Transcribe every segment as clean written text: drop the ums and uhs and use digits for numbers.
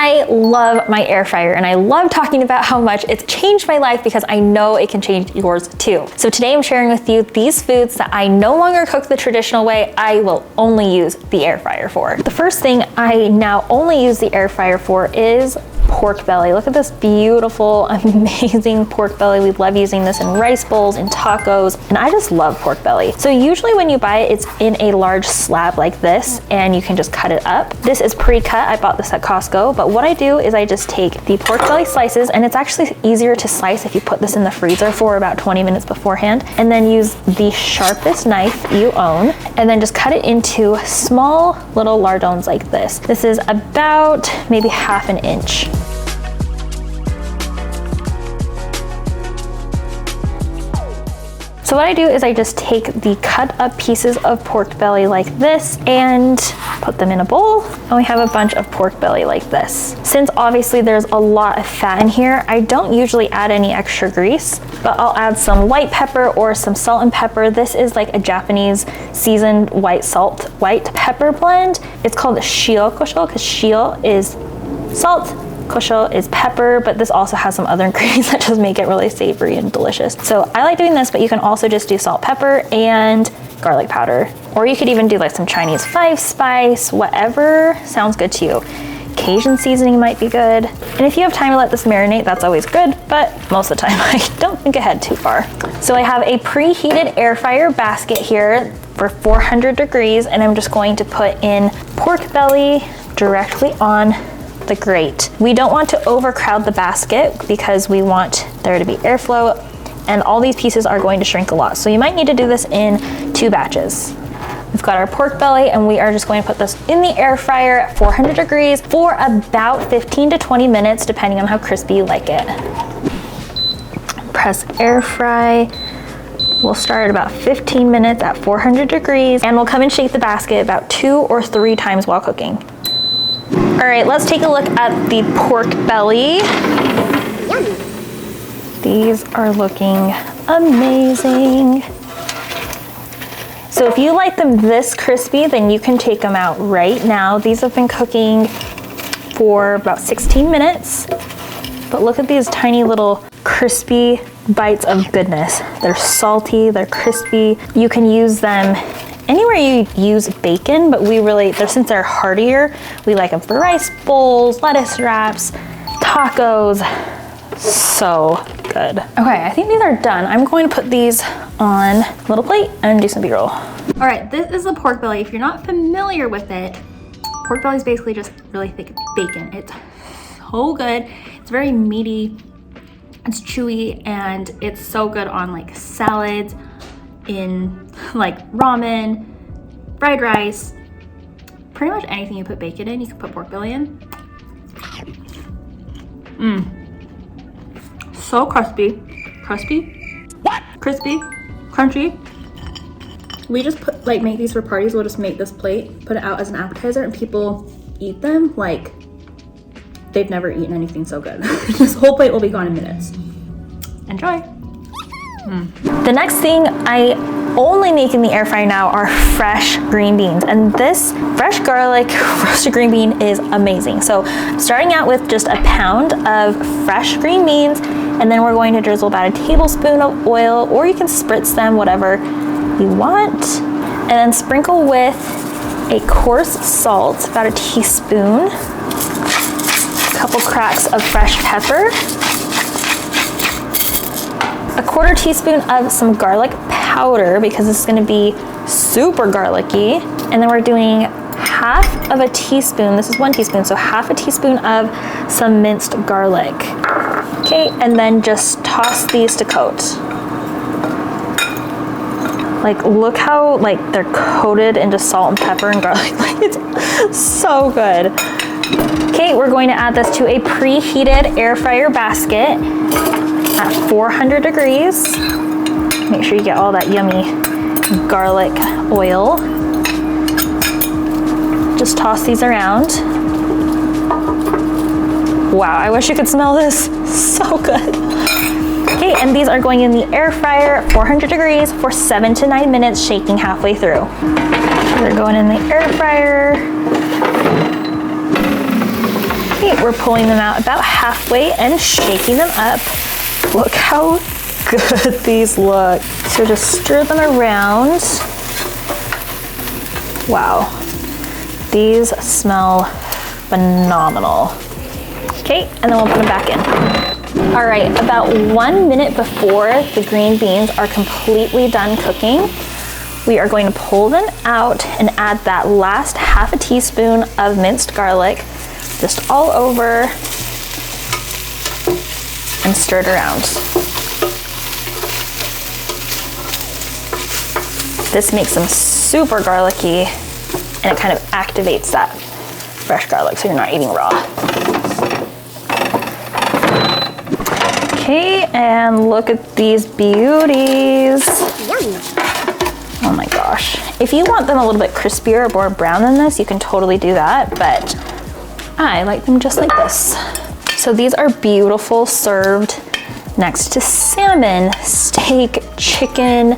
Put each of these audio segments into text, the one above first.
I love my air fryer and I love talking about how much it's changed my life because I know it can change yours too. So today I'm sharing with you these foods that I no longer cook the traditional way. I will only use the air fryer for. The first thing I now only use the air fryer for is pork belly. Look at this beautiful, amazing pork belly. We love using this in rice bowls, in tacos, and I just love pork belly. So usually when you buy it, it's in a large slab like this, and you can just cut it up. This is pre-cut. I bought this at Costco, but what I do is I just take the pork belly slices, and it's actually easier to slice if you put this in the freezer for about 20 minutes beforehand, and then use the sharpest knife you own, and then just cut it into small little lardons like this. This is about maybe half an inch. So what I do is I just take the cut up pieces of pork belly like this and put them in a bowl, and we have a bunch of pork belly like this. Since obviously there's a lot of fat in here, I don't usually add any extra grease, but I'll add some white pepper or some salt and pepper. This is like a Japanese seasoned white pepper blend. It's called shio kosho because shio is salt, kosho is pepper, but this also has some other ingredients that just make it really savory and delicious. So I like doing this, but you can also just do salt, pepper, and garlic powder. Or you could even do like some Chinese 5-spice, whatever sounds good to you. Cajun seasoning might be good. And if you have time to let this marinate, that's always good, but most of the time I don't think it head too far. So I have a preheated air fryer basket here for 400 degrees, and I'm just going to put in pork belly directly on the grate. We don't want to overcrowd the basket because we want there to be airflow, and all these pieces are going to shrink a lot. So you might need to do this in 2 batches. We've got our pork belly, and we are just going to put this in the air fryer at 400 degrees for about 15 to 20 minutes, depending on how crispy you like it. Press air fry. We'll start at about 15 minutes at 400 degrees, and we'll come and shake the basket about 2 or 3 times while cooking. All right, let's take a look at the pork belly. These are looking amazing. So if you like them this crispy, then you can take them out right now. These have been cooking for about 16 minutes, but look at these tiny little crispy bites of goodness. They're salty, they're crispy. You can use them anywhere you use bacon, but since they're heartier, we like them for rice bowls, lettuce wraps, tacos. So good. Okay, I think these are done. I'm going to put these on a little plate and do some B-roll. All right, this is the pork belly. If you're not familiar with it, pork belly is basically just really thick bacon. It's so good. It's very meaty, it's chewy, and it's so good on like salads, in like ramen, fried rice, pretty much anything you put bacon in, you can put pork belly in. So crispy, crispy, crunchy. We just make these for parties. We'll just make this plate, put it out as an appetizer, and people eat them like they've never eaten anything so good. This whole plate will be gone in minutes. Enjoy. The next thing I only make in the air fryer now are fresh green beans, and this fresh garlic roasted green bean is amazing. So starting out with just a pound of fresh green beans, and then we're going to drizzle about a tablespoon of oil, or you can spritz them, whatever you want, and then sprinkle with a coarse salt, about a teaspoon, a couple cracks of fresh pepper, a 1/4 teaspoon of some garlic powder because this is going to be super garlicky, and then we're doing half of a teaspoon, this is 1 teaspoon, so half a teaspoon of some minced garlic. Okay, and then just toss these to coat. Like, look how they're coated into salt and pepper and garlic. It's so good. Okay, we're going to add this to a preheated air fryer basket at 400 degrees. Make sure you get all that yummy garlic oil. Just toss these around. Wow, I wish you could smell this. So good. Okay, and these are going in the air fryer at 400 degrees for 7 to 9 minutes, shaking halfway through. They're going in the air fryer. Okay, we're pulling them out about halfway and shaking them up. Look how good these look. So just stir them around. Wow, these smell phenomenal. Okay, and then we'll put them back in. All right, about 1 minute before the green beans are completely done cooking, we are going to pull them out and add that last half a teaspoon of minced garlic, just all over, and stir it around. This makes them super garlicky, and it kind of activates that fresh garlic so you're not eating raw. Okay, and look at these beauties. Oh my gosh. If you want them a little bit crispier or more brown than this, you can totally do that, but I like them just like this. So these are beautiful, served next to salmon, steak, chicken,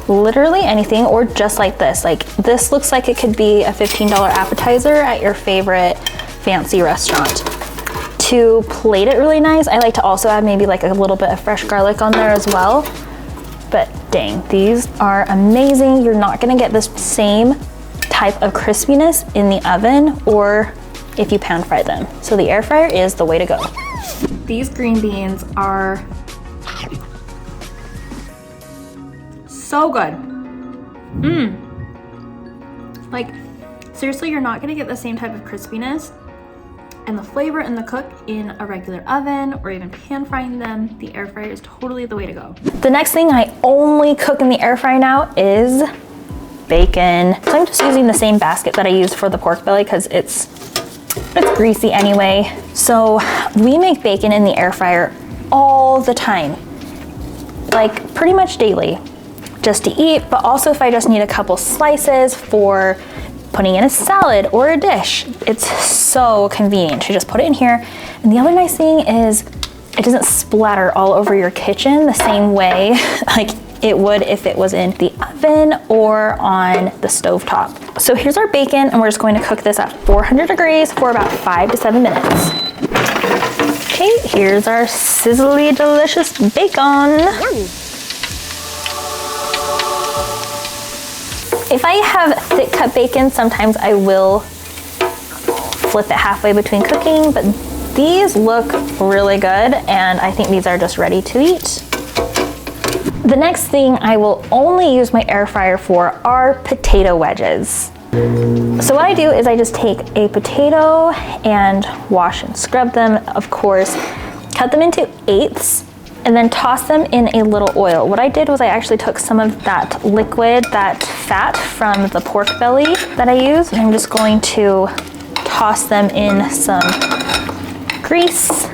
literally anything, or just like this. Like this looks like it could be a $15 appetizer at your favorite fancy restaurant. To plate it really nice, I like to also add maybe like a little bit of fresh garlic on there as well. But dang, these are amazing. You're not gonna get this same type of crispiness in the oven or if you pan fry them. So the air fryer is the way to go. These green beans are so good. Like seriously, you're not gonna get the same type of crispiness and the flavor in the cook in a regular oven or even pan frying them. The air fryer is totally the way to go. The next thing I only cook in the air fryer now is bacon. So I'm just using the same basket that I used for the pork belly because it's greasy anyway. So we make bacon in the air fryer all the time, like pretty much daily, just to eat, but also if I just need a couple slices for putting in a salad or a dish. It's so convenient to just put it in here. And the other nice thing is it doesn't splatter all over your kitchen the same way like it would if it was in the oven or on the stovetop. So here's our bacon, and we're just going to cook this at 400 degrees for about 5 to 7 minutes. Okay, here's our sizzly delicious bacon. If I have thick cut bacon, sometimes I will flip it halfway between cooking, but these look really good and I think these are just ready to eat. The next thing I will only use my air fryer for are potato wedges. So what I do is I just take a potato and wash and scrub them, of course, cut them into eighths, and then toss them in a little oil. What I did was I actually took some of that liquid, that fat from the pork belly that I used, and I'm just going to toss them in some grease.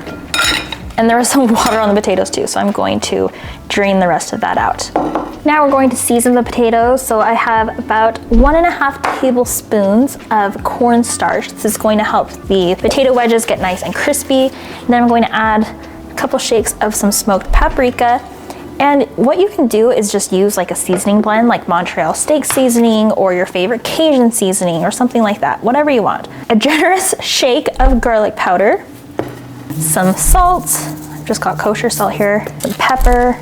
And there was some water on the potatoes too, so I'm going to drain the rest of that out. Now we're going to season the potatoes. So I have about 1.5 tablespoons of cornstarch. This is going to help the potato wedges get nice and crispy. And then I'm going to add a couple shakes of some smoked paprika. And what you can do is just use like a seasoning blend, like Montreal steak seasoning or your favorite Cajun seasoning or something like that, whatever you want. A generous shake of garlic powder, some salt, I've just got kosher salt here, some pepper,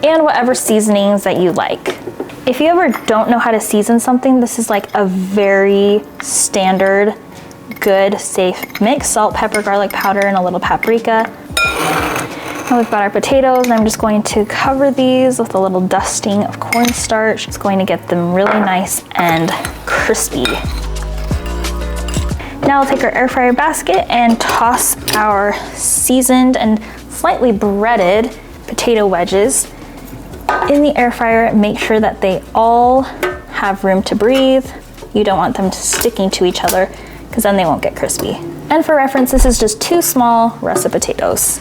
and whatever seasonings that you like. If you ever don't know how to season something, this is like a very standard, good, safe mix. Salt, pepper, garlic powder, and a little paprika. Now we've got our potatoes, and I'm just going to cover these with a little dusting of cornstarch. It's going to get them really nice and crispy. Now we'll take our air fryer basket and toss our seasoned and slightly breaded potato wedges in the air fryer. Make sure that they all have room to breathe. You don't want them sticking to each other because then they won't get crispy. And for reference, this is just 2 small russet potatoes.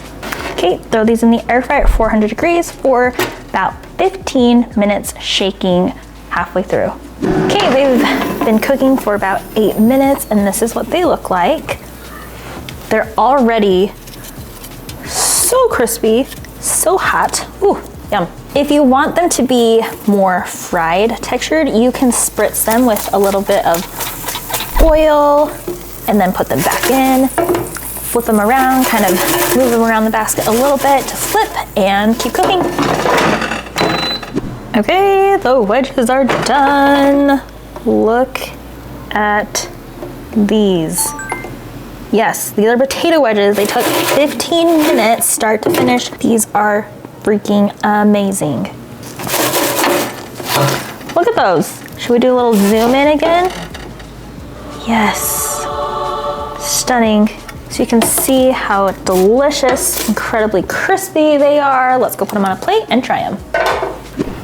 Okay, throw these in the air fryer at 400 degrees for about 15 minutes, shaking halfway through. Okay, they've been cooking for about 8 minutes, and this is what they look like. They're already so crispy, so hot. Ooh, yum. If you want them to be more fried textured, you can spritz them with a little bit of oil, and then put them back in. Flip them around, kind of move them around the basket a little bit to flip, and keep cooking. Okay, the wedges are done. Look at these. Yes, these are potato wedges. They took 15 minutes start to finish. These are freaking amazing. Look at those. Should we do a little zoom in again? Yes, stunning. So you can see how delicious, incredibly crispy they are. Let's go put them on a plate and try them.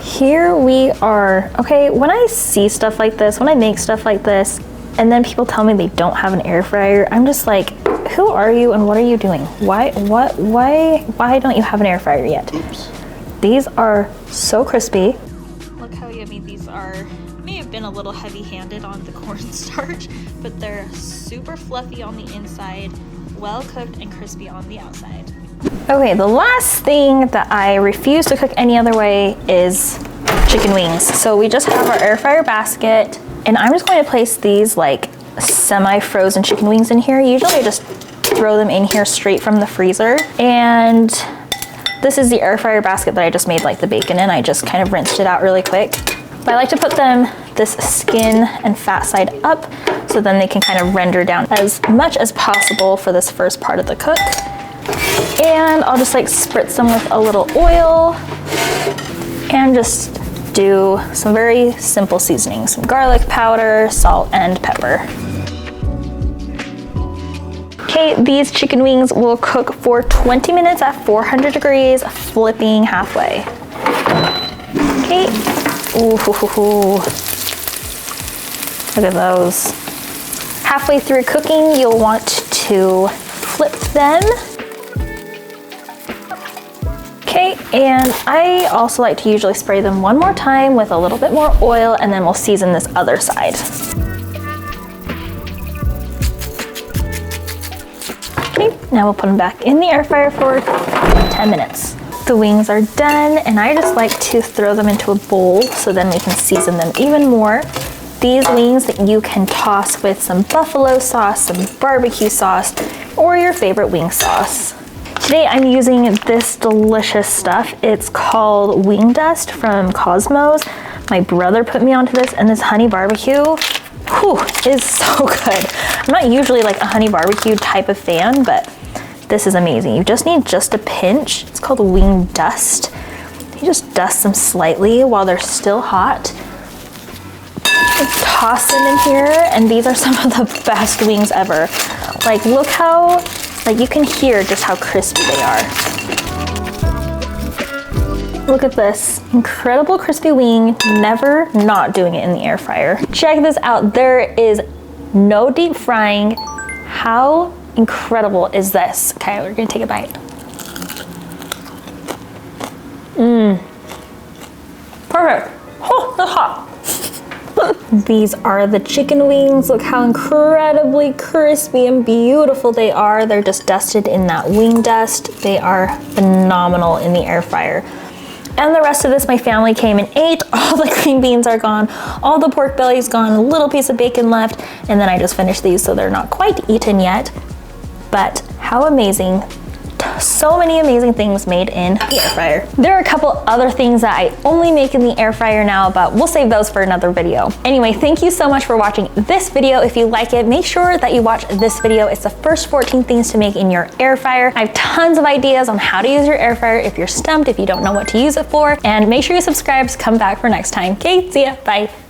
Here we are. Okay, when I see stuff like this, when I make stuff like this, and then people tell me they don't have an air fryer, I'm just like, who are you and what are you doing? Why don't you have an air fryer yet? Oops. These are so crispy. Look how yummy these are. May have been a little heavy-handed on the cornstarch, but they're super fluffy on the inside, well cooked and crispy on the outside. Okay, the last thing that I refuse to cook any other way is chicken wings. So we just have our air fryer basket, and I'm just going to place these like semi-frozen chicken wings in here. Usually I just throw them in here straight from the freezer. And this is the air fryer basket that I just made like the bacon in. I just kind of rinsed it out really quick. But I like to put them this skin and fat side up, so then they can kind of render down as much as possible for this first part of the cook. And I'll just like spritz them with a little oil and just do some very simple seasoning, some garlic powder, salt, and pepper. Okay, these chicken wings will cook for 20 minutes at 400 degrees, flipping halfway. Okay, ooh, look at those. Halfway through cooking, you'll want to flip them. Okay, and I also like to usually spray them one more time with a little bit more oil, and then we'll season this other side. Okay, now we'll put them back in the air fryer for 10 minutes. The wings are done, and I just like to throw them into a bowl so then we can season them even more. These wings that you can toss with some buffalo sauce, some barbecue sauce, or your favorite wing sauce. Today I'm using this delicious stuff. It's called Wing Dust from Cosmos. My brother put me onto this, and this honey barbecue, is so good. I'm not usually like a honey barbecue type of fan, but this is amazing. You just need just a pinch. It's called Wing Dust. You just dust them slightly while they're still hot. Toss them in here, and these are some of the best wings ever. Like, look how, like, you can hear just how crispy they are. Look at this incredible crispy wing, never not doing it in the air fryer. Check this out, there is no deep frying. How incredible is this? Okay, we're gonna take a bite. Perfect. Oh, that's hot. These are the chicken wings. Look how incredibly crispy and beautiful they are. They're just dusted in that wing dust. They are phenomenal in the air fryer. And the rest of this, my family came and ate. All the green beans are gone. All the pork belly's gone. A little piece of bacon left. And then I just finished these, so they're not quite eaten yet. But how amazing. So many amazing things made in the air fryer. There are a couple other things that I only make in the air fryer now, but we'll save those for another video. Anyway, thank you so much for watching this video. If you like it, make sure that you watch this video. It's the first 14 things to make in your air fryer. I have tons of ideas on how to use your air fryer if you're stumped, if you don't know what to use it for, and make sure you subscribe to come back for next time. Okay, see ya, bye.